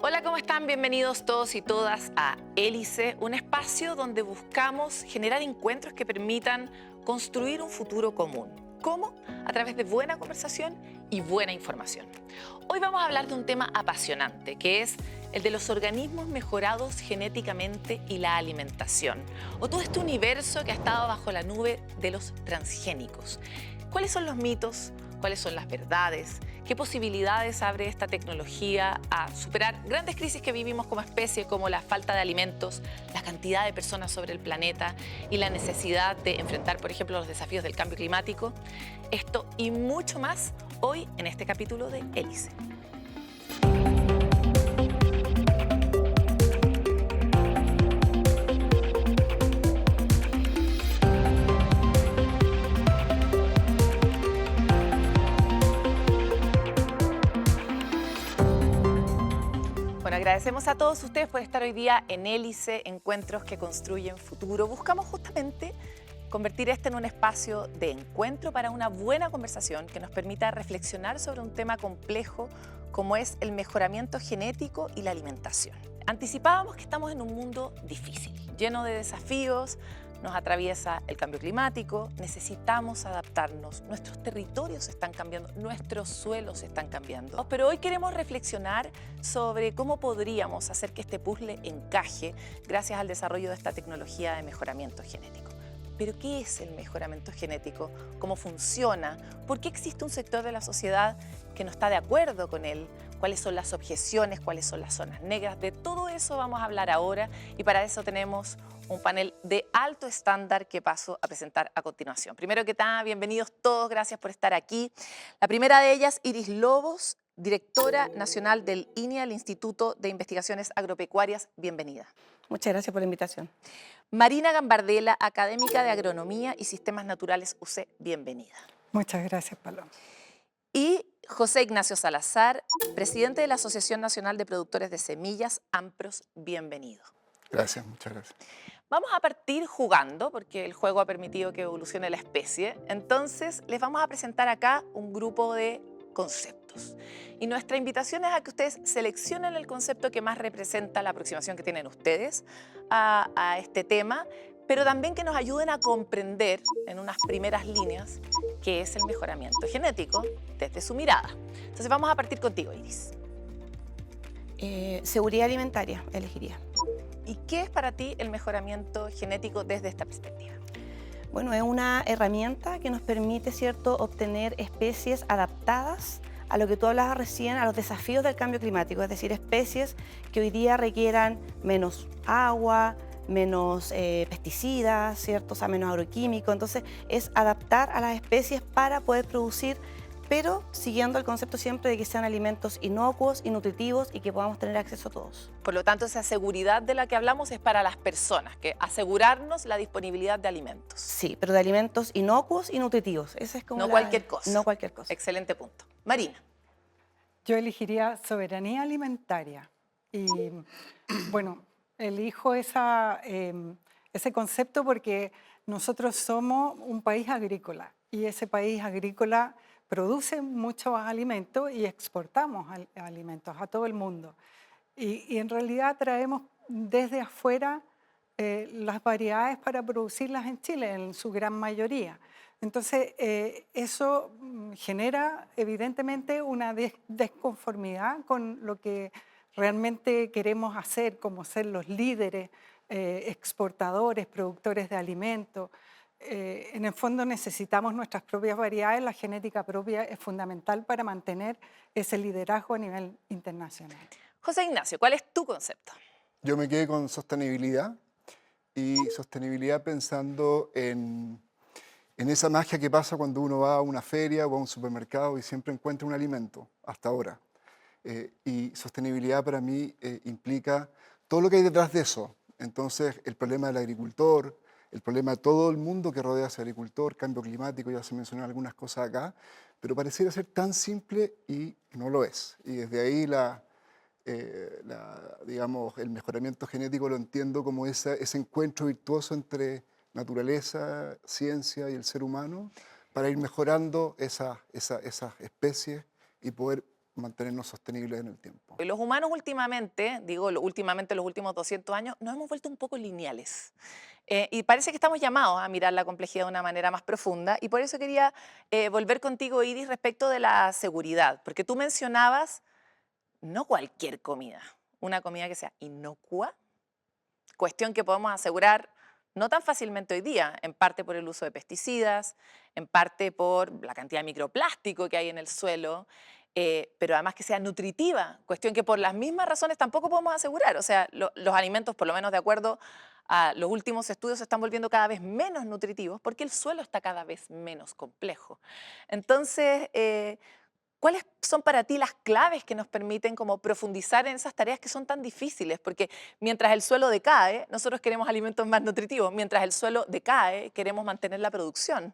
Hola, ¿cómo están? Bienvenidos todos y todas a Hélice, un espacio donde buscamos generar encuentros que permitan construir un futuro común. ¿Cómo? A través de buena conversación y buena información. Hoy vamos a hablar de un tema apasionante, que es el de los organismos mejorados genéticamente y la alimentación, o todo este universo que ha estado bajo la nube de los transgénicos. ¿Cuáles son los mitos? ¿Cuáles son las verdades? ¿Qué posibilidades abre esta tecnología a superar grandes crisis que vivimos como especie, como la falta de alimentos, la cantidad de personas sobre el planeta y la necesidad de enfrentar, por ejemplo, los desafíos del cambio climático? Esto y mucho más hoy en este capítulo de Hélice. Bueno, agradecemos a todos ustedes por estar hoy día en Hélice, Encuentros que Construyen Futuro. Buscamos justamente convertir este en un espacio de encuentro para una buena conversación que nos permita reflexionar sobre un tema complejo como es el mejoramiento genético y la alimentación. Anticipábamos que estamos en un mundo difícil, lleno de desafíos. Nos atraviesa el cambio climático, necesitamos adaptarnos, nuestros territorios están cambiando, nuestros suelos están cambiando. Pero hoy queremos reflexionar sobre cómo podríamos hacer que este puzzle encaje gracias al desarrollo de esta tecnología de mejoramiento genético. ¿Pero qué es el mejoramiento genético? ¿Cómo funciona? ¿Por qué existe un sector de la sociedad que no está de acuerdo con él? ¿Cuáles son las objeciones? ¿Cuáles son las zonas negras? De todo eso vamos a hablar ahora y para eso tenemos un panel de alto estándar que paso a presentar a continuación. Primero que nada, bienvenidos todos, gracias por estar aquí. La primera de ellas, Iris Lobos, directora nacional del INIA, el Instituto de Investigaciones Agropecuarias. Bienvenida. Muchas gracias por la invitación. Marina Gambardella, académica de Agronomía y Sistemas Naturales UC, bienvenida. Muchas gracias, Paloma. Y José Ignacio Salazar, presidente de la Asociación Nacional de Productores de Semillas, AMPROS, bienvenido. Gracias, muchas gracias. Vamos a partir jugando, porque el juego ha permitido que evolucione la especie. Entonces, les vamos a presentar acá un grupo de conceptos. Y nuestra invitación es a que ustedes seleccionen el concepto que más representa la aproximación que tienen ustedes a este tema, pero también que nos ayuden a comprender en unas primeras líneas qué es el mejoramiento genético desde su mirada. Entonces, vamos a partir contigo, Iris. Seguridad alimentaria, elegiría. ¿Y qué es para ti el mejoramiento genético desde esta perspectiva? Bueno, es una herramienta que nos permite, ¿cierto?, obtener especies adaptadas a lo que tú hablabas recién, a los desafíos del cambio climático, es decir, especies que hoy día requieran menos agua, menos pesticidas, ¿cierto?, o sea, menos agroquímicos. Entonces, es adaptar a las especies para poder producir, pero siguiendo el concepto siempre de que sean alimentos inocuos y nutritivos y que podamos tener acceso a todos. Por lo tanto, esa seguridad de la que hablamos es para las personas, que asegurarnos la disponibilidad de alimentos. Sí, pero de alimentos inocuos y nutritivos. Esa es como No cualquier cosa. No cualquier cosa. Excelente punto. Marina. Yo elegiría soberanía alimentaria y, bueno, elijo ese concepto porque nosotros somos un país agrícola y ese país agrícola produce muchos alimentos y exportamos alimentos a todo el mundo. Y en realidad traemos desde afuera las variedades para producirlas en Chile, en su gran mayoría. Entonces, eso genera evidentemente una desconformidad con lo que realmente queremos hacer, como ser los líderes, exportadores, productores de alimentos. En el fondo necesitamos nuestras propias variedades, la genética propia es fundamental para mantener ese liderazgo a nivel internacional. José Ignacio, ¿cuál es tu concepto? Yo me quedé con sostenibilidad y sostenibilidad pensando en esa magia que pasa cuando uno va a una feria o a un supermercado y siempre encuentra un alimento, hasta ahora. Y sostenibilidad para mí implica todo lo que hay detrás de eso. Entonces, el problema del agricultor, el problema de todo el mundo que rodea a ese agricultor, cambio climático, ya se mencionaron algunas cosas acá, pero pareciera ser tan simple y no lo es. Y desde ahí digamos, el mejoramiento genético lo entiendo como ese encuentro virtuoso entre naturaleza, ciencia y el ser humano para ir mejorando esas especies y poder mantenernos sostenibles en el tiempo. Los humanos últimamente, digo últimamente los últimos 200 años, nos hemos vuelto un poco lineales. Y parece que estamos llamados a mirar la complejidad de una manera más profunda. Y por eso quería volver contigo, Iris, respecto de la seguridad. Porque tú mencionabas no cualquier comida, una comida que sea inocua, cuestión que podemos asegurar no tan fácilmente hoy día, en parte por el uso de pesticidas, en parte por la cantidad de microplástico que hay en el suelo, pero además que sea nutritiva, cuestión que por las mismas razones tampoco podemos asegurar. O sea, los alimentos, por lo menos de acuerdo a los últimos estudios, se están volviendo cada vez menos nutritivos porque el suelo está cada vez menos complejo. Entonces, ¿cuáles son para ti las claves que nos permiten como profundizar en esas tareas que son tan difíciles? Porque mientras el suelo decae, nosotros queremos alimentos más nutritivos. Mientras el suelo decae, queremos mantener la producción.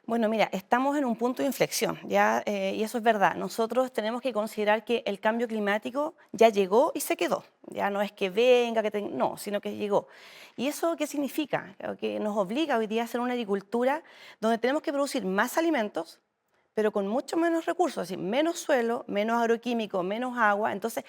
Bueno, mira, estamos en un punto de inflexión, ¿ya? Y eso es verdad. Nosotros tenemos que considerar que el cambio climático ya llegó y se quedó. Ya no es que venga, no, sino que llegó. ¿Y eso qué significa? Que nos obliga hoy día a hacer una agricultura donde tenemos que producir más alimentos, pero con mucho menos recursos, es decir, menos suelo, menos agroquímico, menos agua. Entonces,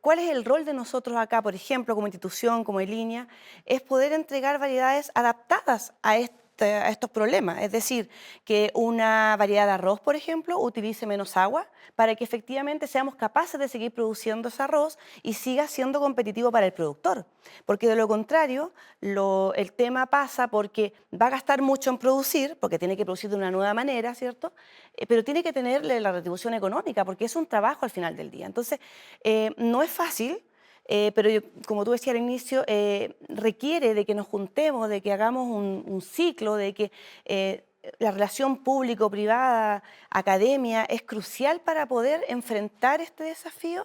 ¿cuál es el rol de nosotros acá, por ejemplo, como institución, como línea? Es poder entregar variedades adaptadas a estos problemas. Es decir, que una variedad de arroz, por ejemplo, utilice menos agua para que efectivamente seamos capaces de seguir produciendo ese arroz y siga siendo competitivo para el productor. Porque de lo contrario, el tema pasa porque va a gastar mucho en producir, porque tiene que producir de una nueva manera, ¿cierto? Pero tiene que tener la retribución económica, porque es un trabajo al final del día. Entonces, no es fácil. Pero como tú decías al inicio, requiere de que nos juntemos, de que hagamos un ciclo, de que la relación público-privada, academia, es crucial para poder enfrentar este desafío,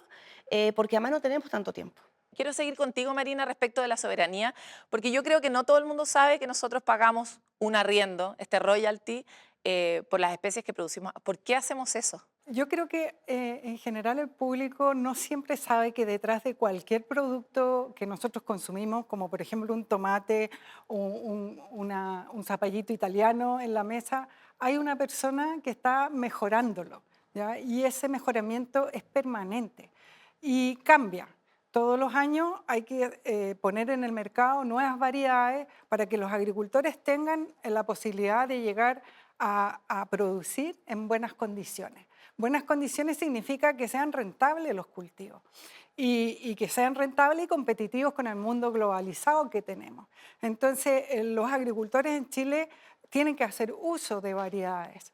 porque además no tenemos tanto tiempo. Quiero seguir contigo, Marina, respecto de la soberanía, porque yo creo que no todo el mundo sabe que nosotros pagamos un arriendo, este royalty, por las especies que producimos. ¿Por qué hacemos eso? Yo creo que en general el público no siempre sabe que detrás de cualquier producto que nosotros consumimos, como por ejemplo un tomate o un zapallito italiano en la mesa, hay una persona que está mejorándolo, ¿ya? Y ese mejoramiento es permanente y cambia. Todos los años hay que poner en el mercado nuevas variedades para que los agricultores tengan la posibilidad de llegar a producir en buenas condiciones. Buenas condiciones significa que sean rentables los cultivos y que sean rentables y competitivos con el mundo globalizado que tenemos. Entonces, los agricultores en Chile tienen que hacer uso de variedades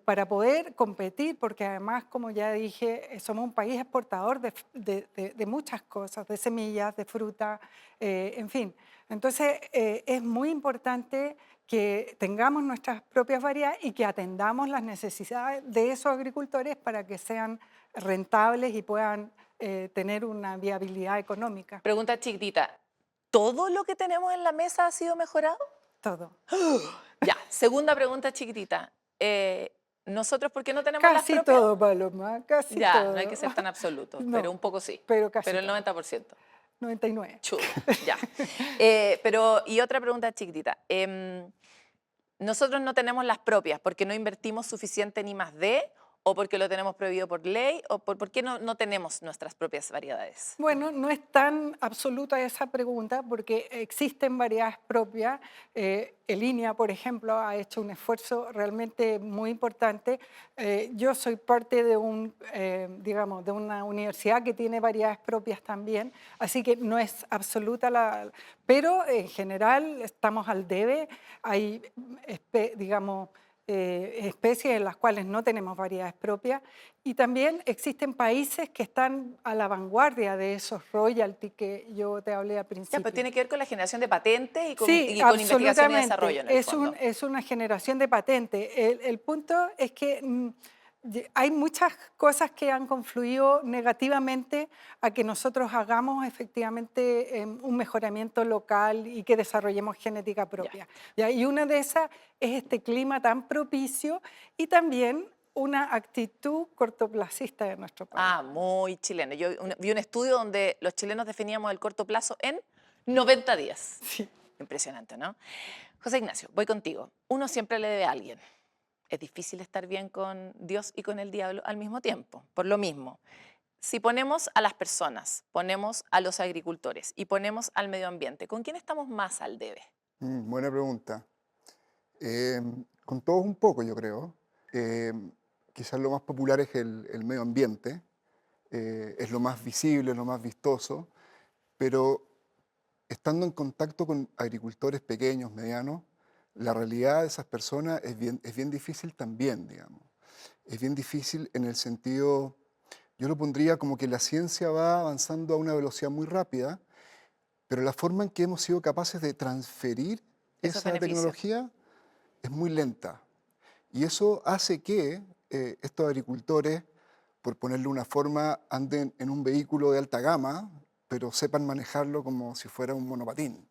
para poder competir, porque además, como ya dije, somos un país exportador de muchas cosas, de semillas, de fruta, en fin. Entonces, es muy importante que tengamos nuestras propias variedades y que atendamos las necesidades de esos agricultores para que sean rentables y puedan tener una viabilidad económica. Pregunta chiquitita, ¿todo lo que tenemos en la mesa ha sido mejorado? Todo. Ya, segunda pregunta chiquitita. ¿Nosotros por qué no tenemos las Casi propias? todo, Paloma, casi Ya, todo. no hay que ser tan absoluto, No, pero un poco sí. pero casi Pero el todo. 90%. 99. Chulo, ya. Y otra pregunta chiquitita. Nosotros no tenemos las propias porque no invertimos suficiente en I+D o porque lo tenemos prohibido por ley o por qué no tenemos nuestras propias variedades. Bueno, no es tan absoluta esa pregunta porque existen variedades propias. Elinia, por ejemplo, ha hecho un esfuerzo realmente muy importante. Yo soy parte de digamos, de una universidad que tiene variedades propias también, así que no es absoluta pero en general estamos al debe. Hay, digamos, especies en las cuales no tenemos variedades propias y también existen países que están a la vanguardia de esos royalties que yo te hablé al principio. Ya, pero tiene que ver con la generación de patentes y con, Sí, y con investigación y absolutamente. desarrollo en el fondo. Es una generación de patentes. El punto es que hay muchas cosas que han confluido negativamente a que nosotros hagamos efectivamente un mejoramiento local y que desarrollemos genética propia. ¿Ya? Y una de esas es este clima tan propicio y también una actitud cortoplacista de nuestro país. Ah, muy chileno. Yo vi un estudio donde los chilenos definíamos el corto plazo en 90 días. Sí. Impresionante, ¿no? José Ignacio, voy contigo. Uno siempre le debe a alguien. es difícil estar bien con Dios y con el diablo al mismo tiempo, por lo mismo. Si ponemos a las personas, ponemos a los agricultores y ponemos al medio ambiente, ¿con quién estamos más al debe? Buena pregunta. Con todos un poco, yo creo. Quizás lo más popular es el medio ambiente, es lo más visible, es lo más vistoso, pero estando en contacto con agricultores pequeños, medianos, la realidad de esas personas es bien difícil también, digamos. Es bien difícil en el sentido, yo lo pondría como que la ciencia va avanzando a una velocidad muy rápida, pero la forma en que hemos sido capaces de transferir Esos esa beneficios. tecnología es muy lenta. Y eso hace que estos agricultores, por ponerle una forma, anden en un vehículo de alta gama, pero sepan manejarlo como si fuera un monopatín.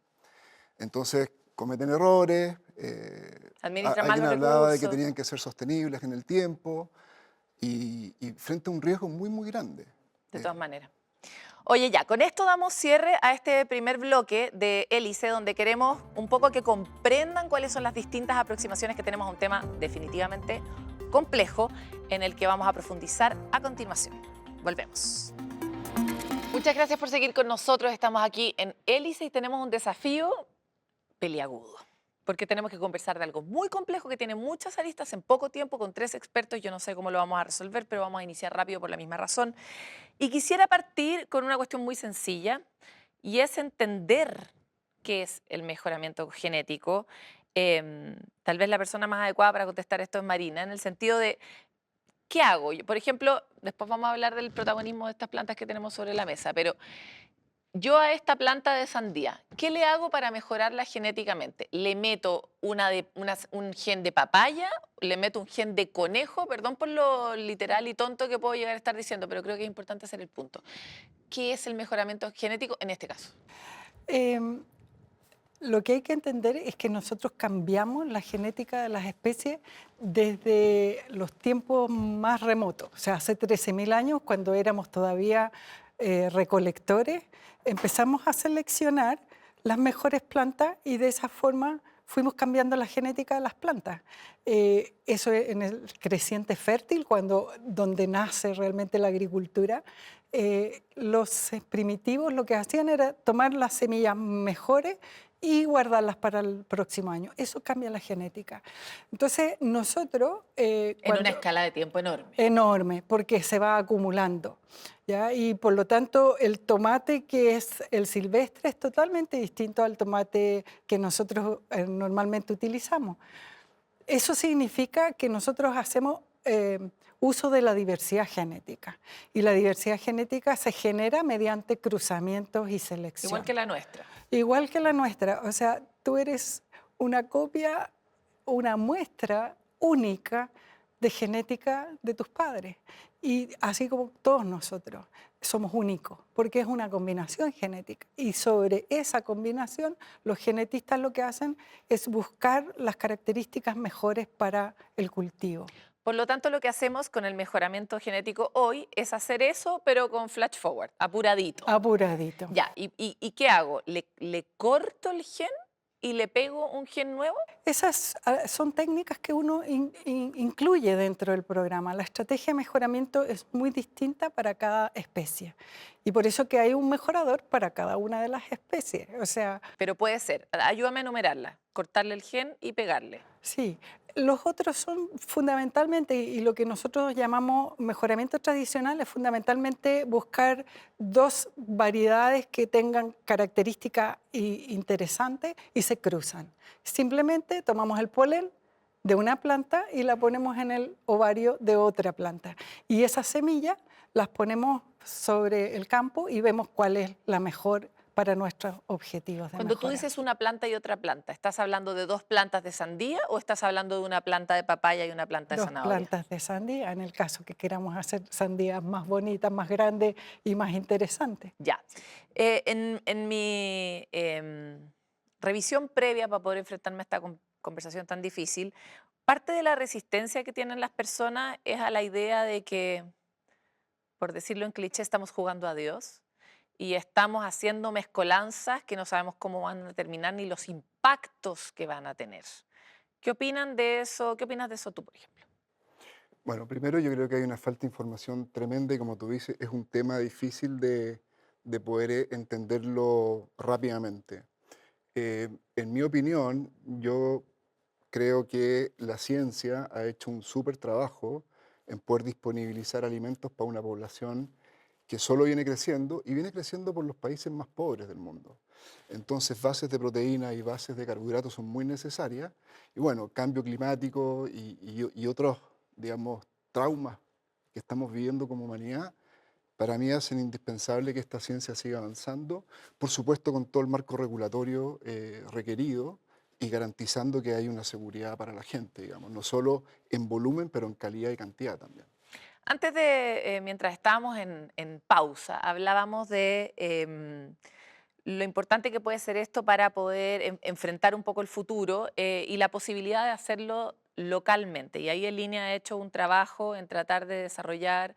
Entonces cometen errores, Administran mal alguien los hablaba de que recursos, tenían que ser sostenibles en el tiempo y frente a un riesgo muy, muy grande. de todas maneras. Oye, ya, con esto damos cierre a este primer bloque de Hélice, donde queremos un poco que comprendan cuáles son las distintas aproximaciones que tenemos a un tema definitivamente complejo, en el que vamos a profundizar a continuación. Volvemos. Muchas gracias por seguir con nosotros. Estamos aquí en Hélice y tenemos un desafío peliagudo, porque tenemos que conversar de algo muy complejo que tiene muchas aristas en poco tiempo con 3 expertos. Yo no sé cómo lo vamos a resolver, pero vamos a iniciar rápido por la misma razón. Y quisiera partir con una cuestión muy sencilla, y es entender qué es el mejoramiento genético. Tal vez la persona más adecuada para contestar esto es Marina, en el sentido de, ¿qué hago? Por ejemplo, después vamos a hablar del protagonismo de estas plantas que tenemos sobre la mesa, pero yo a esta planta de sandía, ¿qué le hago para mejorarla genéticamente? ¿Le meto un gen de papaya? ¿Le meto un gen de conejo? Perdón por lo literal y tonto que puedo llegar a estar diciendo, pero creo que es importante hacer el punto. ¿Qué es el mejoramiento genético en este caso? Em, Lo que hay que entender es que nosotros cambiamos la genética de las especies desde los tiempos más remotos. O sea, hace 13.000 años, cuando éramos todavía recolectores, empezamos a seleccionar las mejores plantas y de esa forma fuimos cambiando la genética de las plantas. Eso en el creciente fértil, donde nace realmente la agricultura, los primitivos lo que hacían era tomar las semillas mejores y guardarlas para el próximo año. Eso cambia la genética. Entonces, nosotros... En una escala de tiempo enorme. Enorme, porque se va acumulando, ¿ya? Y por lo tanto, el tomate que es el silvestre es totalmente distinto al tomate que nosotros normalmente utilizamos. Eso significa que nosotros hacemos uso de la diversidad genética. Y la diversidad genética se genera mediante cruzamientos y selección. Igual que la nuestra. Igual que la nuestra. O sea, tú eres una copia, una muestra única de genética de tus padres. Y así como todos nosotros somos únicos, porque es una combinación genética. Y sobre esa combinación, los genetistas lo que hacen es buscar las características mejores para el cultivo. Por lo tanto, lo que hacemos con el mejoramiento genético hoy es hacer eso, pero con flash forward, apuradito. Apuradito. Ya, ¿y qué hago? ¿Le corto el gen y le pego un gen nuevo? Esas son técnicas que uno incluye dentro del programa. La estrategia de mejoramiento es muy distinta para cada especie. Y por eso que hay un mejorador para cada una de las especies. O sea, Pero puede ser, ayúdame a enumerarla, cortarle el gen y pegarle. sí. Los otros son fundamentalmente, y lo que nosotros llamamos mejoramiento tradicional, es fundamentalmente buscar 2 variedades que tengan características interesantes y se cruzan. Simplemente tomamos el polen de una planta y la ponemos en el ovario de otra planta. Y esas semillas las ponemos sobre el campo y vemos cuál es la mejor para nuestros objetivos de Cuando tú mejora. dices una planta y otra planta, ¿estás hablando de 2 plantas de sandía o estás hablando de una planta de papaya y una planta de 2 zanahoria? plantas de sandía, en el caso que queramos hacer sandías más bonitas, más grandes y más interesantes. Ya. En mi revisión previa para poder enfrentarme a esta conversación tan difícil, parte de la resistencia que tienen las personas es a la idea de que, por decirlo en cliché, estamos jugando a Dios y estamos haciendo mezcolanzas que no sabemos cómo van a terminar ni los impactos que van a tener. ¿Qué opinan de eso? ¿Qué opinas de eso tú, por ejemplo? Bueno, primero yo creo que hay una falta de información tremenda y como tú dices, es un tema difícil de poder entenderlo rápidamente. En mi opinión, yo creo que la ciencia ha hecho un súper trabajo en poder disponibilizar alimentos para una población que solo viene creciendo por los países más pobres del mundo. Entonces, bases de proteína y bases de carbohidratos son muy necesarias. Y bueno, cambio climático y otros, digamos, traumas que estamos viviendo como humanidad, para mí hacen indispensable que esta ciencia siga avanzando, por supuesto con todo el marco regulatorio requerido y garantizando que hay una seguridad para la gente, digamos, no solo en volumen, pero en calidad y cantidad también. Antes de, mientras estábamos en pausa, hablábamos de lo importante que puede ser esto para poder enfrentar un poco el futuro y la posibilidad de hacerlo localmente. Y ahí en línea ha hecho un trabajo en tratar de desarrollar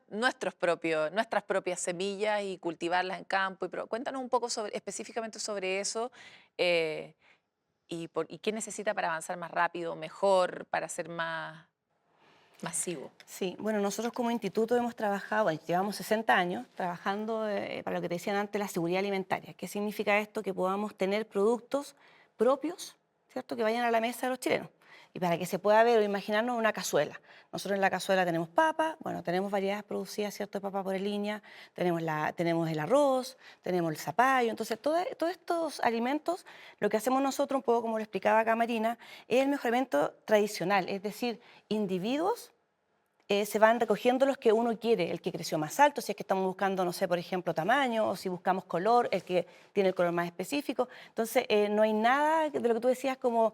nuestras propias semillas y cultivarlas en campo. Cuéntanos un poco específicamente sobre eso y qué necesita para avanzar más rápido, mejor, para ser más masivo. Sí, bueno, nosotros como instituto hemos trabajado, bueno, llevamos 60 años trabajando para lo que te decían antes, la seguridad alimentaria. ¿Qué significa esto? Que podamos tener productos propios, ¿cierto? Que vayan a la mesa de los chilenos. Y para que se pueda ver o imaginarnos una cazuela. Nosotros en la cazuela tenemos papa, bueno, tenemos variedades producidas, ¿cierto? De papa por línea, tenemos el arroz, tenemos el zapallo. Entonces, todos estos alimentos, lo que hacemos nosotros, un poco como lo explicaba acá Marina, es el mejoramiento tradicional, es decir, individuos se van recogiendo los que uno quiere, el que creció más alto, si es que estamos buscando, no sé, por ejemplo, tamaño, o si buscamos color, el que tiene el color más específico. Entonces, no hay nada de lo que tú decías como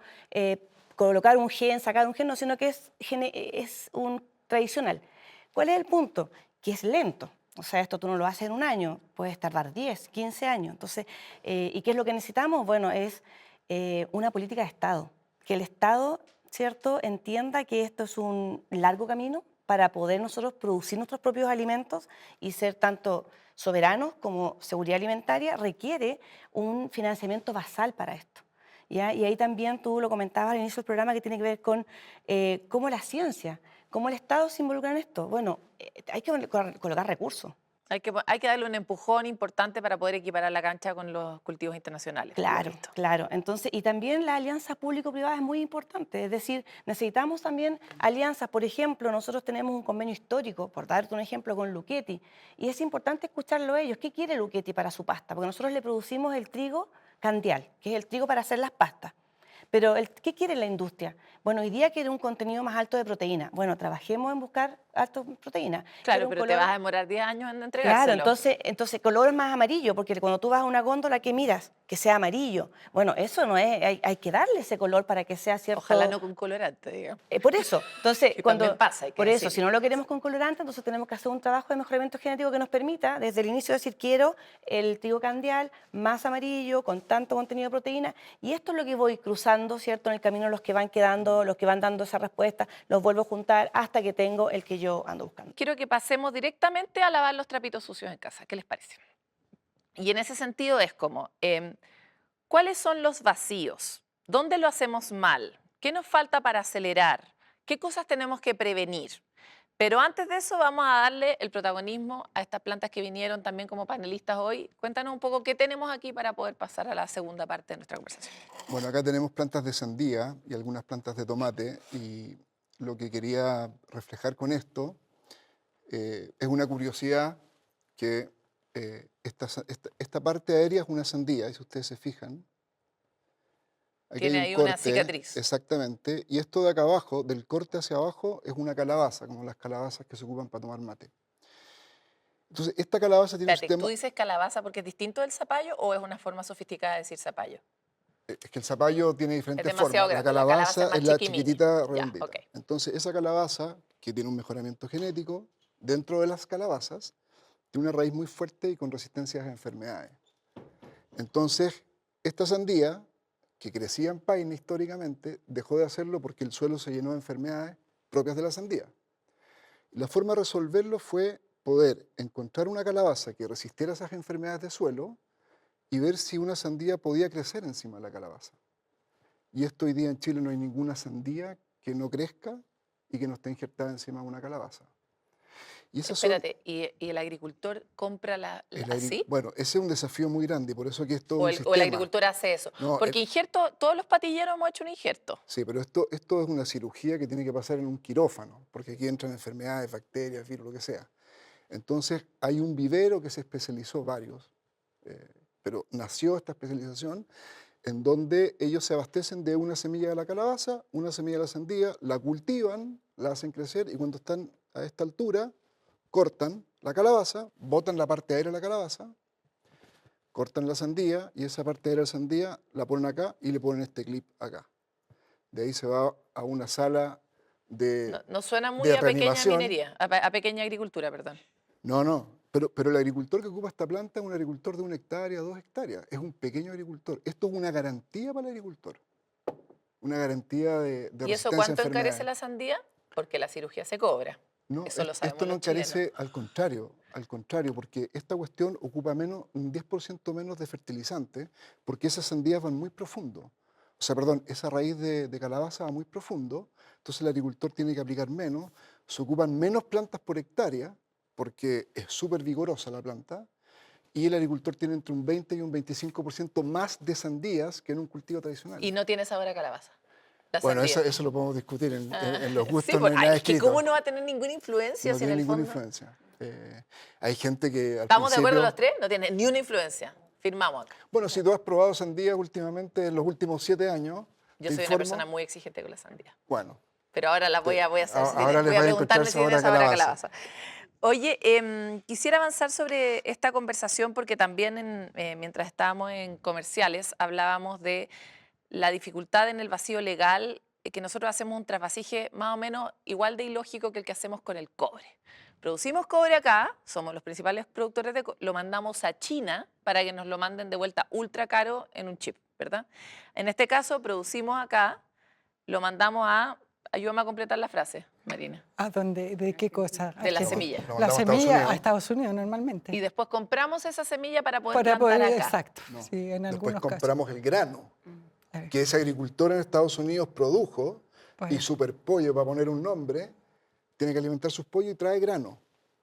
colocar un gen, sacar un gen, no, sino que es un tradicional. ¿Cuál es el punto? Que es lento. O sea, esto tú no lo haces en un año, puedes tardar 10, 15 años. Entonces, ¿y qué es lo que necesitamos? Bueno, es una política de Estado, que el Estado, ¿cierto?, entienda que esto es un largo camino para poder nosotros producir nuestros propios alimentos y ser tanto soberanos como seguridad alimentaria, requiere un financiamiento basal para esto. ¿Ya? Y ahí también tú lo comentabas al inicio del programa que tiene que ver con cómo la ciencia, cómo el Estado se involucra en esto. Bueno, hay que colocar recursos. Hay que darle un empujón importante para poder equiparar la cancha con los cultivos internacionales, por lo Claro, visto. claro. Entonces, y también la alianza público-privada es muy importante. Es decir, necesitamos también alianzas. Por ejemplo, nosotros tenemos un convenio histórico, por darte un ejemplo, con Luchetti. Y es importante escucharlo a ellos. ¿Qué quiere Luchetti para su pasta? Porque nosotros le producimos el trigo candial, que es el trigo para hacer las pastas. Pero, ¿qué quiere la industria? Bueno, hoy día quiere un contenido más alto de proteína. Bueno, trabajemos en buscar alto proteína. Claro, pero te vas a demorar 10 años en Claro, entregárselo. entonces color más amarillo, porque cuando tú vas a una góndola, ¿qué miras? Que sea amarillo. Bueno, eso no es, hay que darle ese color para que sea cierto. Ojalá no con colorante, digamos. Por eso, entonces, Que también pasa, hay que por eso, decirlo. si no lo queremos con colorante, entonces tenemos que hacer un trabajo de mejoramiento genético que nos permita, desde el inicio, decir, quiero el trigo candial más amarillo, con tanto contenido de proteína, y esto es lo que voy cruzando, ¿cierto? En el camino los que van quedando, los que van dando esa respuesta, los vuelvo a juntar hasta que tengo el que yo ando buscando. Quiero que pasemos directamente a lavar los trapitos sucios en casa. ¿Qué les parece? Y en ese sentido es como, ¿cuáles son los vacíos? ¿Dónde lo hacemos mal? ¿Qué nos falta para acelerar? ¿Qué cosas tenemos que prevenir? Pero antes de eso vamos a darle el protagonismo a estas plantas que vinieron también como panelistas hoy. Cuéntanos un poco qué tenemos aquí para poder pasar a la segunda parte de nuestra conversación. Bueno, acá tenemos plantas de sandía y algunas plantas de tomate y lo que quería reflejar con esto es una curiosidad que esta parte aérea es una sandía, y si ustedes se fijan, aquí Tiene hay ahí un una corte, cicatriz. exactamente, y esto de acá abajo, del corte hacia abajo, es una calabaza, como las calabazas que se ocupan para tomar mate. Entonces, esta calabaza tiene un Espérate, ¿tú sistema... dices calabaza porque es distinto del zapallo o es una forma sofisticada de decir zapallo? Es que el zapallo tiene diferentes demasiado formas. La grande, la calabaza calabaza es más es la chiquimini. chiquitita Ya, redondita. ok. Entonces, esa calabaza, que tiene un mejoramiento genético, dentro de las calabazas, tiene una raíz muy fuerte y con resistencia a enfermedades. Entonces, esta sandía, que crecía en paine históricamente, dejó de hacerlo porque el suelo se llenó de enfermedades propias de la sandía. La forma de resolverlo fue poder encontrar una calabaza que resistiera esas enfermedades de suelo y ver si una sandía podía crecer encima de la calabaza. Y esto hoy día en Chile no hay ninguna sandía que no crezca y que no esté injertada encima de una calabaza. Y esas son, Espérate, ¿y el agricultor compra así? bueno, ese es un desafío muy grande, y por eso que es todo ¿O un el sistema. agricultor hace eso? No, Porque injerto, todos los patilleros hemos hecho un injerto. sí, pero esto es una cirugía que tiene que pasar en un quirófano, porque aquí entran enfermedades, bacterias, virus, lo que sea. Entonces, hay un vivero que se especializó, varios, pero nació esta especialización en donde ellos se abastecen de una semilla de la calabaza, una semilla de la sandía, la cultivan, la hacen crecer y cuando están a esta altura, cortan la calabaza, botan la parte aérea de la calabaza, cortan la sandía y esa parte aérea de la sandía la ponen acá y le ponen este clip acá. De ahí se va a una sala de, No suena muy de a pequeña reanimación. minería, a pequeña agricultura, perdón. No, pero el agricultor que ocupa esta planta es un agricultor de 1 hectárea, 2 hectáreas. Es un pequeño agricultor. Esto es una garantía para el agricultor. Una garantía de ¿Y eso resistencia a cuánto encarece enfermedades. la sandía? Porque la cirugía se cobra. No, Eso lo sabemos esto no los chilenos. encarece, al contrario, porque esta cuestión ocupa un 10% menos de fertilizante, porque esas sandías van muy profundo. O sea, perdón, esa raíz de calabaza va muy profundo, entonces el agricultor tiene que aplicar menos, se ocupan menos plantas por hectárea, porque es súper vigorosa la planta, y el agricultor tiene entre un 20 y un 25% más de sandías que en un cultivo tradicional. Y no tiene sabor a calabaza. La Bueno, sandía. eso lo podemos discutir en los Sí, gustos, no hay nada es que escrito. cómo no va a tener ninguna influencia No si en tiene el ninguna fondo... influencia. Hay gente que al ¿Estamos de acuerdo principio- los tres? No tiene ni una influencia. Firmamos acá. Bueno, si tú has probado sandía últimamente, en los últimos 7 años, Yo te soy una informo- persona muy exigente con la sandía. Bueno, Pero ahora la voy a hacer. ahora les voy a va a preguntarle encontrar si tiene sabor a sabor a calabaza. calabaza. Oye, quisiera avanzar sobre esta conversación porque también mientras estábamos en comerciales hablábamos de la dificultad en el vacío legal, que nosotros hacemos un trasvasije más o menos igual de ilógico que el que hacemos con el cobre. Producimos cobre acá, somos los principales productores de cobre, lo mandamos a China para que nos lo manden de vuelta ultra caro en un chip, ¿verdad? En este caso, producimos acá, lo mandamos a... Ayúdame a completar la frase, Marina. ¿A dónde? ¿De qué cosa? De la ¿A qué? semilla. Lo La mandamos a Estados semilla Unidos. a Estados Unidos normalmente. Y después compramos esa semilla para poder Para plantar poder, acá. exacto, No. sí, en Después algunos casos. compramos el grano, Eh, que ese agricultor en Estados Unidos produjo, y Bueno. Superpollo, para poner un nombre, tiene que alimentar sus pollos y trae grano.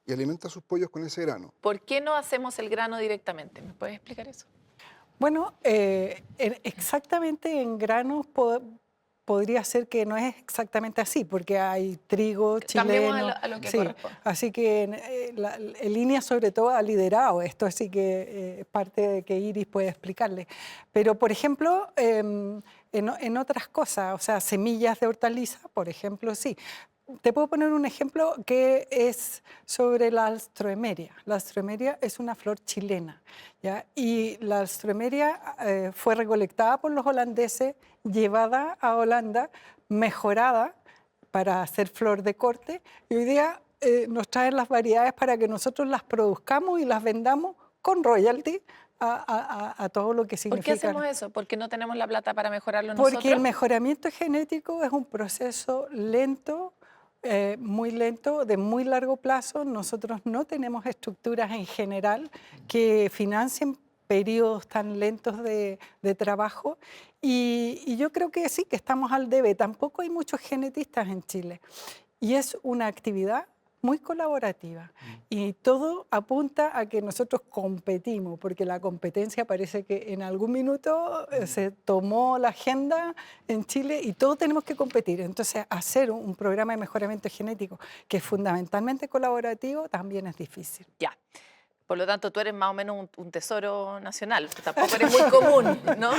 Y alimenta sus pollos con ese grano. ¿Por qué no hacemos el grano directamente? ¿Me puedes explicar eso? Bueno, exactamente en granos podría ser que no es exactamente así, porque hay trigo Cambiemos chileno. a lo que sí, corresponde. así que en línea sobre todo ha liderado esto, así que es parte de que Iris puede explicarle. Pero, por ejemplo, en otras cosas, o sea, semillas de hortaliza, por ejemplo, sí. Te puedo poner un ejemplo que es sobre la alstroemeria. La alstroemeria es una flor chilena, ¿ya? Y la alstroemeria fue recolectada por los holandeses, llevada a Holanda, mejorada para hacer flor de corte, y hoy día nos traen las variedades para que nosotros las produzcamos y las vendamos con royalty a todo lo que ¿Por significa. qué hacemos eso? ¿Porque no tenemos la plata para mejorarlo Porque nosotros? el mejoramiento genético es un proceso lento, muy lento, de muy largo plazo. Nosotros no tenemos estructuras en general que financien periodos tan lentos de trabajo y yo creo que sí, que estamos al debe. Tampoco hay muchos genetistas en Chile y es una actividad muy colaborativa y todo apunta a que nosotros competimos, porque la competencia parece que en algún minuto se tomó la agenda en Chile y todos tenemos que competir. Entonces, hacer un programa de mejoramiento genético que es fundamentalmente colaborativo también es difícil. Ya. Por lo tanto, tú eres más o menos un tesoro nacional. Tampoco eres muy común, ¿no?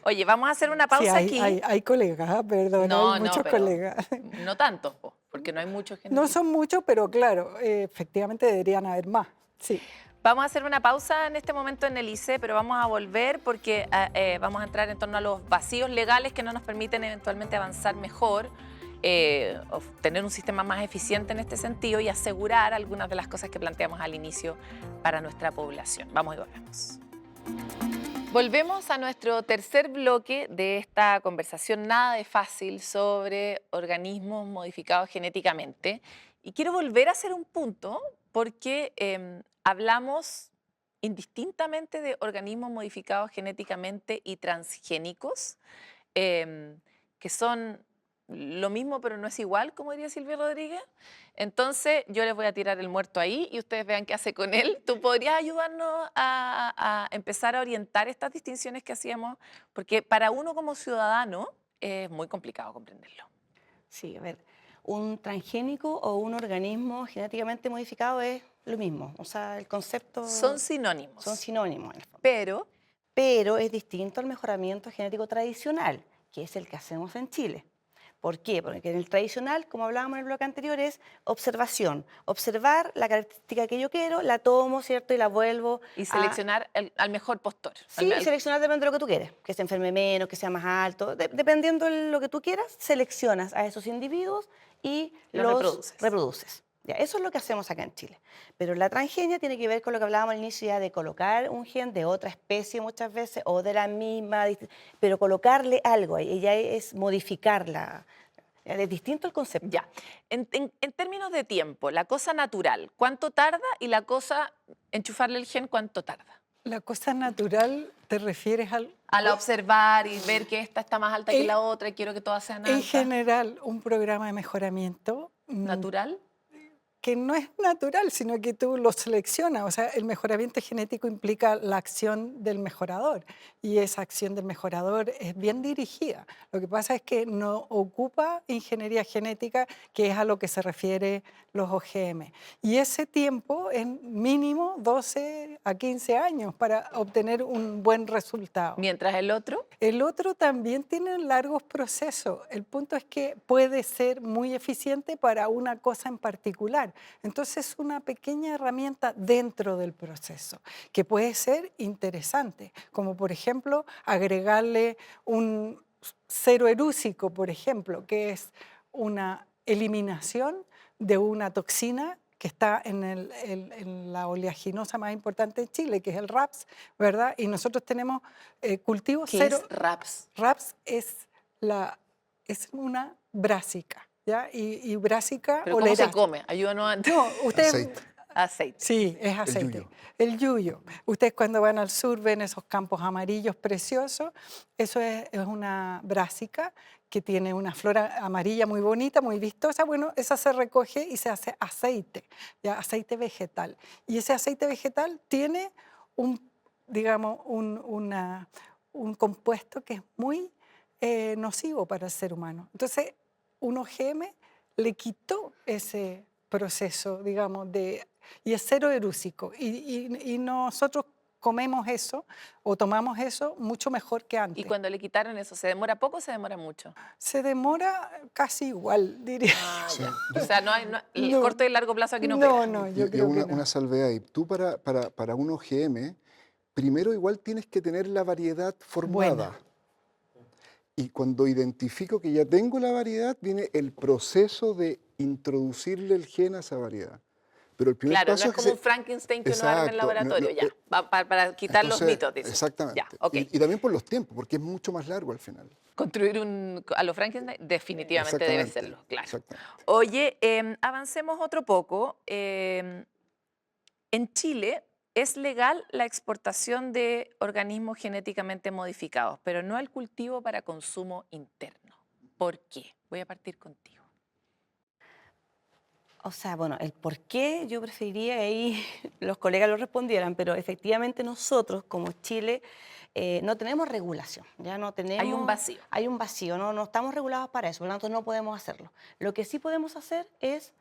Oye, vamos a hacer una pausa Sí, aquí. hay colegas, perdón, No, hay no, muchos pero colegas. no tantos, porque no hay muchos No genetistas. son muchos, pero claro, efectivamente deberían haber más. Sí. Vamos a hacer una pausa en este momento en el ICE, pero vamos a volver porque vamos a entrar en torno a los vacíos legales que no nos permiten eventualmente avanzar mejor, tener un sistema más eficiente en este sentido y asegurar algunas de las cosas que planteamos al inicio para nuestra población. Vamos y volvemos. Volvemos a nuestro tercer bloque de esta conversación nada de fácil sobre organismos modificados genéticamente. Y quiero volver a hacer un punto porque hablamos indistintamente de organismos modificados genéticamente y transgénicos. que son lo mismo pero no es igual, como diría Silvia Rodríguez. Entonces yo les voy a tirar el muerto ahí y ustedes vean qué hace con él. ¿Tú podrías ayudarnos a empezar a orientar estas distinciones que hacíamos? Porque para uno como ciudadano es muy complicado comprenderlo. Sí, a ver, un transgénico o un organismo genéticamente modificado es lo mismo. O sea, el concepto Son sinónimos, son sinónimos en el fondo. pero Pero es distinto al mejoramiento genético tradicional, que es el que hacemos en Chile. ¿Por qué? Porque en el tradicional, como hablábamos en el bloque anterior, es observación. Observar la característica que yo quiero, la tomo, ¿cierto? Y la vuelvo y a... seleccionar al mejor postor. Sí, seleccionar depende de lo que tú quieres, que se enferme menos, que sea más alto. Dependiendo de lo que tú quieras, seleccionas a esos individuos y Los los reproduces. reproduces. Ya, eso es lo que hacemos acá en Chile. Pero la transgenia tiene que ver con lo que hablábamos al inicio ya de colocar un gen de otra especie muchas veces o de la misma, pero colocarle algo ahí, ella es modificarla. Es distinto el concepto. Ya. En términos de tiempo, la cosa natural, ¿cuánto tarda? Y la cosa, enchufarle el gen, ¿cuánto tarda? La cosa natural, ¿te refieres al...? Al observar y ver que esta está más alta que la otra y quiero que todas sean En altas. general, un programa de mejoramiento ¿Natural? que no es natural, sino que tú lo seleccionas. O sea, el mejoramiento genético implica la acción del mejorador y esa acción del mejorador es bien dirigida. Lo que pasa es que no ocupa ingeniería genética, que es a lo que se refiere los OGM. Y ese tiempo es mínimo 12 a 15 años para obtener un buen resultado. Mientras el otro, El otro también tiene largos procesos. El punto es que puede ser muy eficiente para una cosa en particular. Entonces es una pequeña herramienta dentro del proceso que puede ser interesante, como por ejemplo agregarle un cero erúsico, por ejemplo, que es una eliminación de una toxina que está en la oleaginosa más importante de Chile, que es el RAPS, ¿verdad? Y nosotros tenemos cultivos ¿qué cero. es RAPS? RAPS es una brásica, ¿ya? Y brásica ¿Pero cómo se oleracea. come? Ayúdanos a... No, usted... Aceite. Aceite. Sí, es aceite. yuyo. El yuyo. Ustedes cuando van al sur ven esos campos amarillos preciosos. Eso es una brásica que tiene una flor amarilla muy bonita, muy vistosa. Bueno, esa se recoge y se hace aceite, ¿ya? Aceite vegetal. Y ese aceite vegetal tiene digamos, un compuesto que es muy nocivo para el ser humano. Entonces, un OGM le quitó ese proceso, digamos, y es cero erúsico. Y nosotros comemos eso o tomamos eso mucho mejor que antes. Y cuando le quitaron eso, ¿se demora poco o se demora mucho? Se demora casi igual, diría. Sí. O sea, el No. corto y el largo plazo aquí no pega. No, Y- yo y creo que una no. salvedad ahí. Tú para un OGM, primero igual tienes que tener la variedad formada. Buena. Y cuando identifico que ya tengo la variedad, viene el proceso de introducirle el gen a esa variedad. Pero el primer Claro, paso no es como un Frankenstein que uno arma en el Exacto, laboratorio, ya, para quitar los entonces, mitos, dice. exactamente. Ya, ok. Y también por los tiempos, porque es mucho más largo al final. Construir a los Frankenstein definitivamente debe Exactamente, serlo, claro. exactamente. Oye, avancemos otro poco. En Chile es legal la exportación de organismos genéticamente modificados, pero no el cultivo para consumo interno. ¿Por qué? Voy a partir contigo. O sea, bueno, el por qué yo preferiría que ahí los colegas lo respondieran, pero efectivamente nosotros como Chile no tenemos regulación, ya no tenemos... Hay un vacío. Hay un vacío, no estamos regulados para eso, por lo tanto no podemos hacerlo. Lo que sí podemos hacer es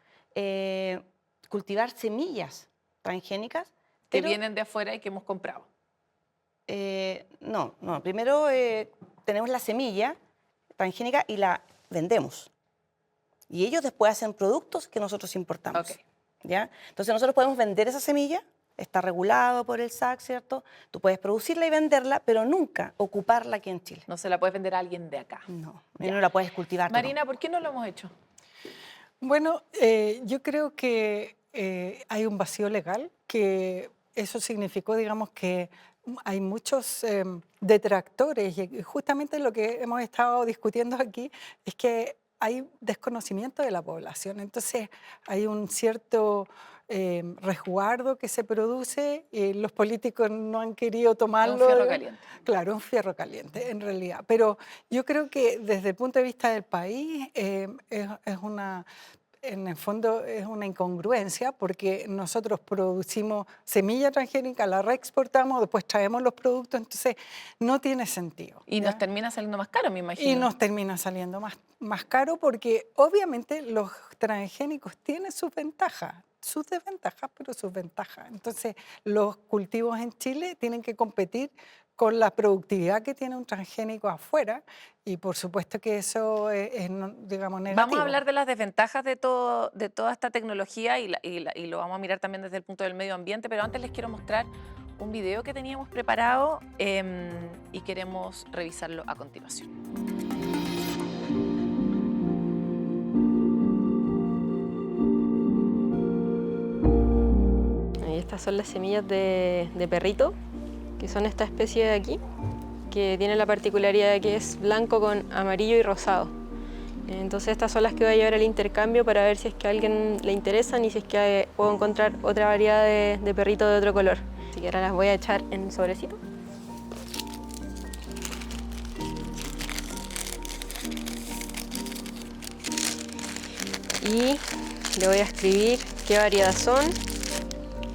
cultivar semillas transgénicas. Que pero, vienen de afuera y que hemos comprado. no, primero tenemos la semilla transgénica y la vendemos. Y ellos después hacen productos que nosotros importamos. Ok. ¿Ya? Entonces nosotros podemos vender esa semilla, está regulado por el SAC, ¿cierto? Tú puedes producirla y venderla, pero nunca ocuparla aquí en Chile. No se la puedes vender a alguien de acá. No, y no la puedes cultivar. Marina, ¿por qué no lo hemos hecho? Bueno, yo creo que hay un vacío legal, que eso significó, digamos, que hay muchos detractores y justamente lo que hemos estado discutiendo aquí es que hay desconocimiento de la población. Entonces hay un cierto resguardo que se produce y los políticos no han querido Es tomarlo. un fierro caliente. Claro, un fierro caliente en realidad. Pero yo creo que desde el punto de vista del país es una... En el fondo es una incongruencia porque nosotros producimos semilla transgénica, la reexportamos, después traemos los productos, entonces no tiene sentido. Y ¿ya? nos termina saliendo más caro, me imagino. Y nos termina saliendo más caro porque obviamente los transgénicos tienen sus ventajas, sus desventajas, pero sus ventajas. Entonces los cultivos en Chile tienen que competir con la productividad que tiene un transgénico afuera y por supuesto que eso es, digamos, negativo. Vamos a hablar de las desventajas de toda esta tecnología y lo vamos a mirar también desde el punto del medio ambiente, pero antes les quiero mostrar un video que teníamos preparado y queremos revisarlo a continuación. Estas son las semillas de perrito, que son esta especie de aquí, que tiene la particularidad de que es blanco con amarillo y rosado. Entonces estas son las que voy a llevar al intercambio para ver si es que a alguien le interesan y si es que puedo encontrar otra variedad de perrito de otro color. Así que ahora las voy a echar en el sobrecito. Y le voy a escribir qué variedad son,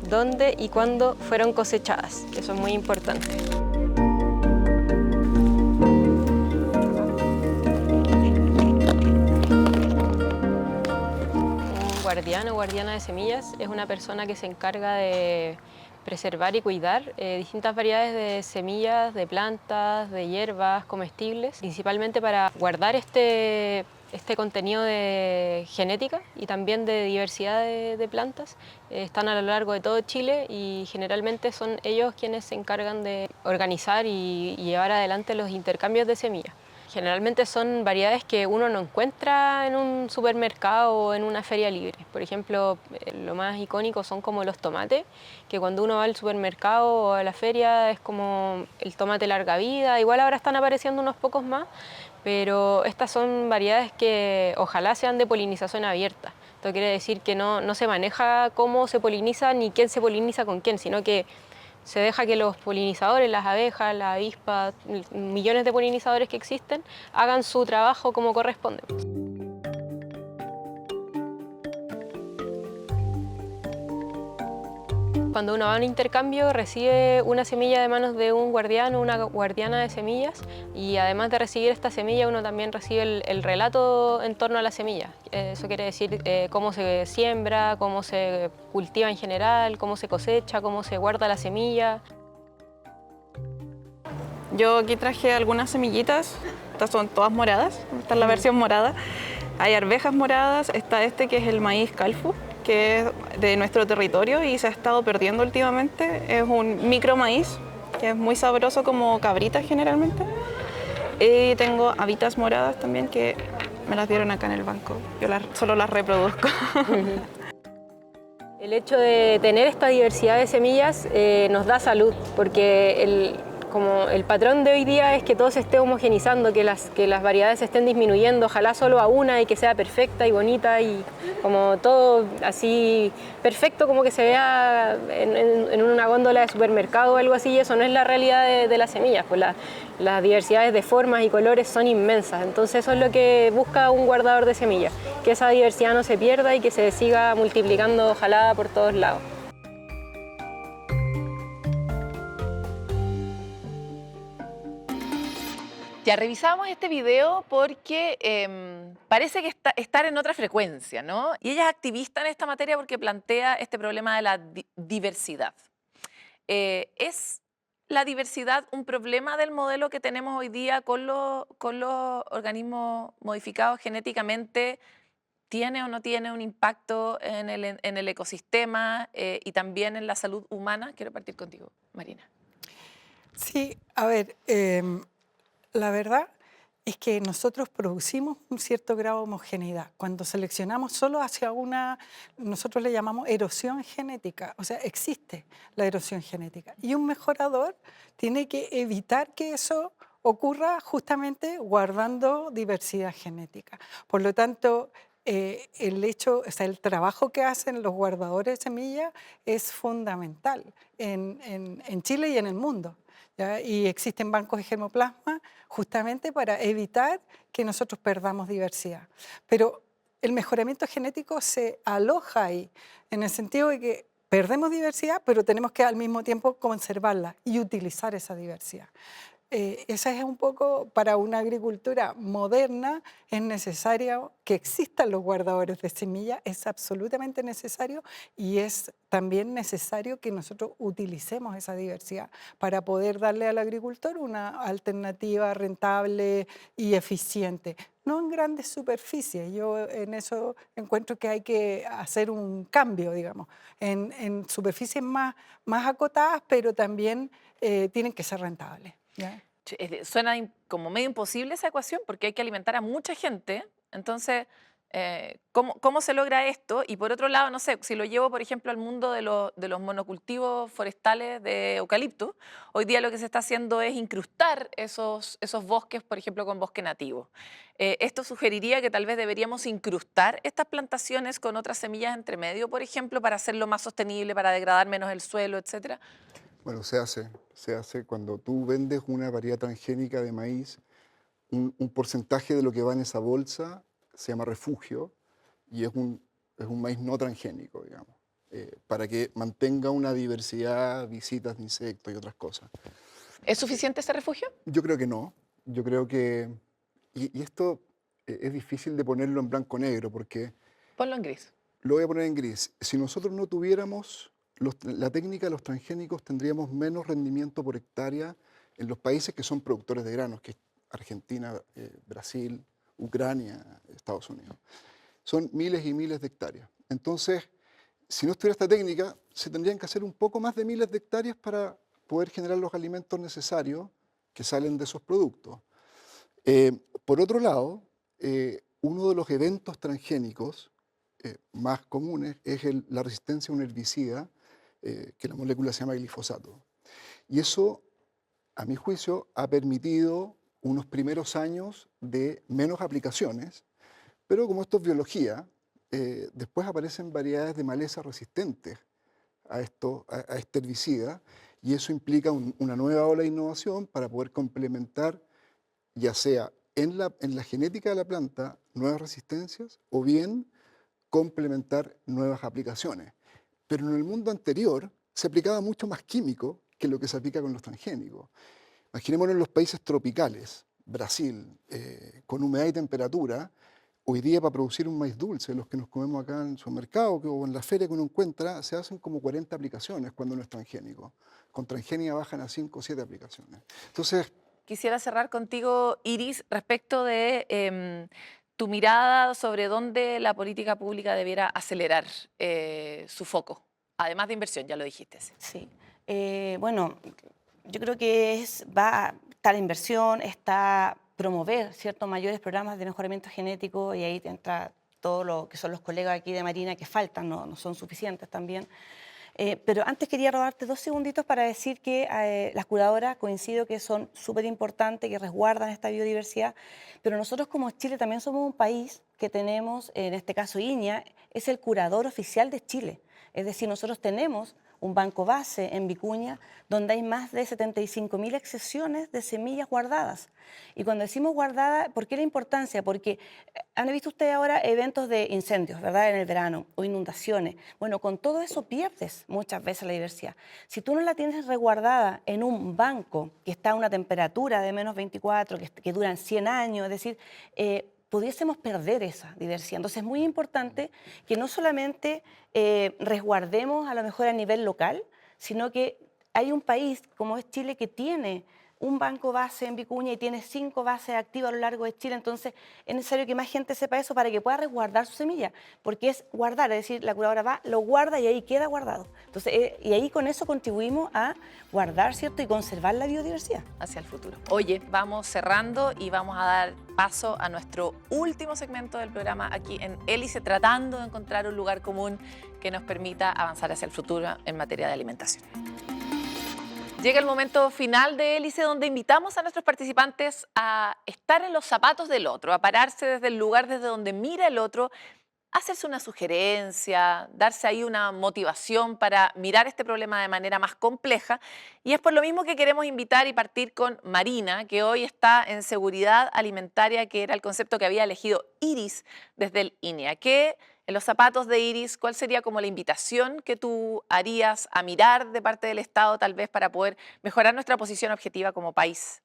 dónde y cuándo fueron cosechadas. Eso es muy importante. Un guardián o guardiana de semillas es una persona que se encarga de preservar y cuidar distintas variedades de semillas, de plantas, de hierbas comestibles, principalmente para guardar este contenido de genética y también de diversidad de plantas. Están a lo largo de todo Chile y generalmente son ellos quienes se encargan de organizar y llevar adelante los intercambios de semillas. Generalmente son variedades que uno no encuentra en un supermercado o en una feria libre. Por ejemplo, lo más icónico son como los tomates, que cuando uno va al supermercado o a la feria es como el tomate larga vida. Igual ahora están apareciendo unos pocos más, pero estas son variedades que ojalá sean de polinización abierta. Esto quiere decir que no se maneja cómo se poliniza ni quién se poliniza con quién, sino que se deja que los polinizadores, las abejas, las avispas, millones de polinizadores que existen, hagan su trabajo como corresponde. Cuando uno va a un intercambio recibe una semilla de manos de un guardián o una guardiana de semillas y además de recibir esta semilla uno también recibe el relato en torno a la semilla. Eso quiere decir cómo se siembra, cómo se cultiva en general, cómo se cosecha, cómo se guarda la semilla. Yo aquí traje algunas semillitas, estas son todas moradas, esta es la versión morada. Hay arvejas moradas, está este que es el maíz calfu, que es de nuestro territorio y se ha estado perdiendo últimamente. Es un micro maíz, que es muy sabroso como cabritas generalmente. Y tengo habitas moradas también que me las dieron acá en el banco. Yo solo las reproduzco. El hecho de tener esta diversidad de semillas nos da salud, porque como el patrón de hoy día es que todo se esté homogenizando, que las variedades se estén disminuyendo, ojalá solo a una y que sea perfecta y bonita y como todo así perfecto, como que se vea en una góndola de supermercado o algo así, y eso no es la realidad de las semillas, pues las diversidades de formas y colores son inmensas, entonces eso es lo que busca un guardador de semillas, que esa diversidad no se pierda y que se siga multiplicando ojalá por todos lados. Ya revisamos este video porque parece que estar en otra frecuencia, ¿no? Y ella es activista en esta materia porque plantea este problema de la diversidad. ¿Es la diversidad un problema del modelo que tenemos hoy día con los organismos modificados genéticamente? ¿Tiene o no tiene un impacto en el ecosistema y también en la salud humana? Quiero partir contigo, Marina. Sí, a ver, la verdad es que nosotros producimos un cierto grado de homogeneidad. Cuando seleccionamos solo hacia una, nosotros le llamamos erosión genética, o sea, existe la erosión genética. Y un mejorador tiene que evitar que eso ocurra justamente guardando diversidad genética. Por lo tanto, el trabajo que hacen los guardadores de semillas es fundamental en Chile y en el mundo, ¿ya? Y existen bancos de germoplasma justamente para evitar que nosotros perdamos diversidad. Pero el mejoramiento genético se aloja ahí, en el sentido de que perdemos diversidad, pero tenemos que al mismo tiempo conservarla y utilizar esa diversidad. Esa es un poco, para una agricultura moderna, es necesario que existan los guardadores de semillas, es absolutamente necesario, y es también necesario que nosotros utilicemos esa diversidad para poder darle al agricultor una alternativa rentable y eficiente. No en grandes superficies, yo en eso encuentro que hay que hacer un cambio, digamos, en superficies más acotadas, pero también tienen que ser rentables, ¿ya? Suena como medio imposible esa ecuación porque hay que alimentar a mucha gente. Entonces, ¿cómo se logra esto? Y por otro lado, no sé, si lo llevo, por ejemplo, al mundo de los monocultivos forestales de eucalipto, hoy día lo que se está haciendo es incrustar esos bosques, por ejemplo, con bosque nativo. Esto sugeriría que tal vez deberíamos incrustar estas plantaciones con otras semillas entre medio, por ejemplo, para hacerlo más sostenible, para degradar menos el suelo, etcétera. Bueno, se hace cuando tú vendes una variedad transgénica de maíz, un porcentaje de lo que va en esa bolsa se llama refugio y es un maíz no transgénico, digamos, para que mantenga una diversidad, visitas de insectos y otras cosas. ¿Es suficiente ese refugio? Yo creo que no, yo creo que, y esto es difícil de ponerlo en blanco-negro porque Ponlo en gris. lo voy a poner en gris. Si nosotros no tuviéramos la técnica de los transgénicos, tendríamos menos rendimiento por hectárea en los países que son productores de granos, que es Argentina, Brasil, Ucrania, Estados Unidos. Son miles y miles de hectáreas. Entonces, si no estuviera esta técnica, se tendrían que hacer un poco más de miles de hectáreas para poder generar los alimentos necesarios que salen de esos productos. Por otro lado, uno de los eventos transgénicos más comunes es la resistencia a un herbicida, que la molécula se llama glifosato. Y eso, a mi juicio, ha permitido unos primeros años de menos aplicaciones, pero como esto es biología, después aparecen variedades de maleza resistentes a este herbicida, y eso implica una nueva ola de innovación para poder complementar, ya sea en la genética de la planta, nuevas resistencias, o bien complementar nuevas aplicaciones. Pero en el mundo anterior se aplicaba mucho más químico que lo que se aplica con los transgénicos. Imaginémonos en los países tropicales, Brasil, con humedad y temperatura, hoy día para producir un maíz dulce, los que nos comemos acá en el supermercado o en la feria que uno encuentra, se hacen como 40 aplicaciones cuando no es transgénico. Con transgénica bajan a 5 o 7 aplicaciones. Entonces, quisiera cerrar contigo, Iris, respecto de tu mirada sobre dónde la política pública debiera acelerar su foco, además de inversión, ya lo dijiste. Sí. Bueno, yo creo que va la inversión, está promover ciertos mayores programas de mejoramiento genético, y ahí entra todo lo que son los colegas aquí de Marina que faltan, no son suficientes también. Pero antes quería robarte 2 segunditos para decir que las curadoras coincido que son súper importantes, que resguardan esta biodiversidad, pero nosotros como Chile también somos un país que tenemos, en este caso INEA, es el curador oficial de Chile. Es decir, nosotros tenemos un banco base en Vicuña donde hay más de 75.000 excesiones de semillas guardadas. Y cuando decimos guardada, ¿por qué la importancia? Porque han visto ustedes ahora eventos de incendios, ¿verdad?, en el verano, o inundaciones. Bueno, con todo eso pierdes muchas veces la diversidad. Si tú no la tienes resguardada en un banco que está a una temperatura de menos 24, que duran 100 años, es decir, pudiésemos perder esa diversidad. Entonces es muy importante que no solamente resguardemos a lo mejor a nivel local, sino que hay un país como es Chile que tiene un banco base en Vicuña y tiene 5 bases activas a lo largo de Chile. Entonces es necesario que más gente sepa eso para que pueda resguardar su semilla, porque es guardar, es decir, la curadora va, lo guarda y ahí queda guardado. Entonces, y ahí con eso contribuimos a guardar, ¿cierto?, y conservar la biodiversidad. Hacia el futuro. Oye, vamos cerrando y vamos a dar paso a nuestro último segmento del programa aquí en Hélice, tratando de encontrar un lugar común que nos permita avanzar hacia el futuro en materia de alimentación. Llega el momento final de Hélice, donde invitamos a nuestros participantes a estar en los zapatos del otro, a pararse desde el lugar desde donde mira el otro, hacerse una sugerencia, darse ahí una motivación para mirar este problema de manera más compleja. Y es por lo mismo que queremos invitar y partir con Marina, que hoy está en seguridad alimentaria, que era el concepto que había elegido Iris desde el INEA. Que en los zapatos de Iris, ¿cuál sería como la invitación que tú harías a mirar de parte del Estado, tal vez para poder mejorar nuestra posición objetiva como país?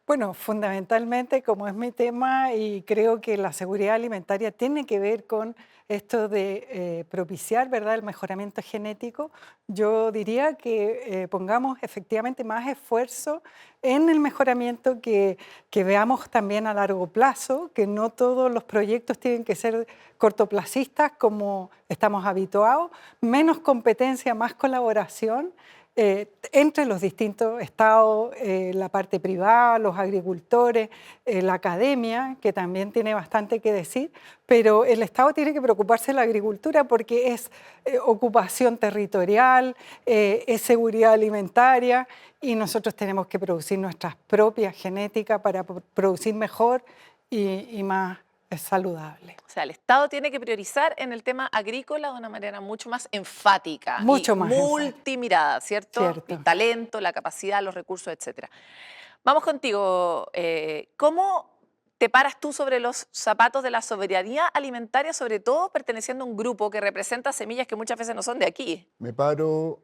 Bueno, fundamentalmente, como es mi tema, y creo que la seguridad alimentaria tiene que ver con esto de propiciar, ¿verdad?, el mejoramiento genético, yo diría que pongamos efectivamente más esfuerzo en el mejoramiento, que veamos también a largo plazo, que no todos los proyectos tienen que ser cortoplacistas como estamos habituados, menos competencia, más colaboración, entre los distintos estados, la parte privada, los agricultores, la academia, que también tiene bastante que decir, pero el Estado tiene que preocuparse de la agricultura porque es ocupación territorial, es seguridad alimentaria, y nosotros tenemos que producir nuestras propias genéticas para producir mejor y más saludable. O sea, el Estado tiene que priorizar en el tema agrícola de una manera mucho más enfática, Mucho y más multimirada, ¿cierto? Cierto. El talento, la capacidad, los recursos, etcétera. Vamos contigo. ¿Cómo te paras tú sobre los zapatos de la soberanía alimentaria, sobre todo perteneciendo a un grupo que representa semillas que muchas veces no son de aquí? Me paro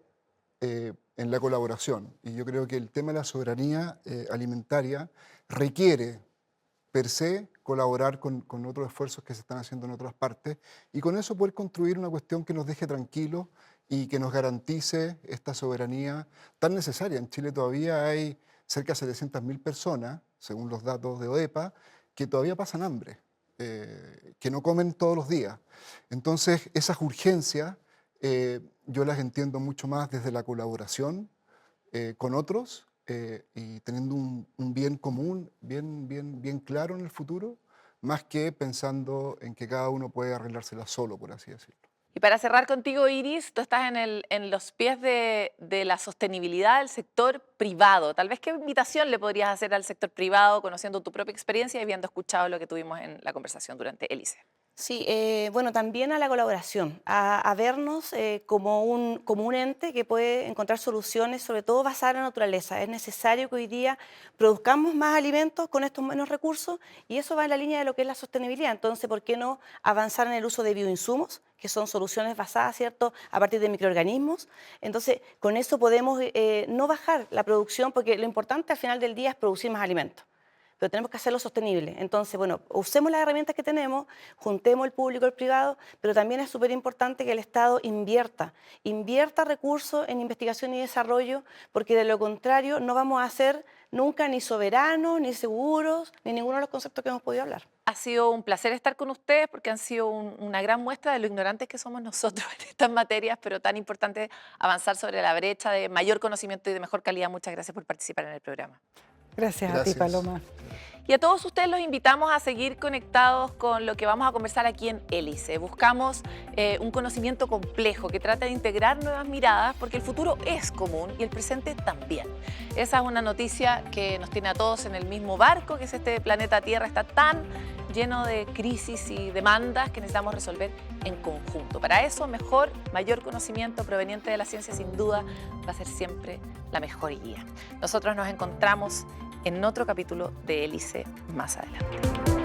en la colaboración, y yo creo que el tema de la soberanía alimentaria requiere per se colaborar con otros esfuerzos que se están haciendo en otras partes, y con eso poder construir una cuestión que nos deje tranquilos y que nos garantice esta soberanía tan necesaria. En Chile todavía hay cerca de 700.000 personas, según los datos de OEPA, que todavía pasan hambre, que no comen todos los días. Entonces, esas urgencias yo las entiendo mucho más desde la colaboración con otros, y teniendo un bien común, bien claro en el futuro, más que pensando en que cada uno puede arreglársela solo, por así decirlo. Y para cerrar contigo, Iris, tú estás en los pies de la sostenibilidad del sector privado. Tal vez, ¿qué invitación le podrías hacer al sector privado, conociendo tu propia experiencia y habiendo escuchado lo que tuvimos en la conversación durante Hélice? Sí, bueno, también a la colaboración, a vernos como un ente que puede encontrar soluciones, sobre todo basadas en la naturaleza. Es necesario que hoy día produzcamos más alimentos con estos menos recursos, y eso va en la línea de lo que es la sostenibilidad. Entonces, ¿por qué no avanzar en el uso de bioinsumos, que son soluciones basadas, ¿cierto?, a partir de microorganismos? Entonces, con eso podemos no bajar la producción, porque lo importante al final del día es producir más alimentos, pero tenemos que hacerlo sostenible. Entonces, bueno, usemos las herramientas que tenemos, juntemos el público y el privado, pero también es súper importante que el Estado invierta recursos en investigación y desarrollo, porque de lo contrario no vamos a ser nunca ni soberanos, ni seguros, ni ninguno de los conceptos que hemos podido hablar. Ha sido un placer estar con ustedes, porque han sido una gran muestra de lo ignorantes que somos nosotros en estas materias, pero tan importante avanzar sobre la brecha de mayor conocimiento y de mejor calidad. Muchas gracias por participar en el programa. Gracias a ti, Paloma. Y a todos ustedes los invitamos a seguir conectados con lo que vamos a conversar aquí en Hélice. Buscamos un conocimiento complejo que trata de integrar nuevas miradas, porque el futuro es común y el presente también. Esa es una noticia que nos tiene a todos en el mismo barco, que es este planeta Tierra. Está tan lleno de crisis y demandas que necesitamos resolver en conjunto. Para eso, mayor conocimiento proveniente de la ciencia, sin duda, va a ser siempre la mejor guía. Nosotros nos encontramos en otro capítulo de Hélice más adelante.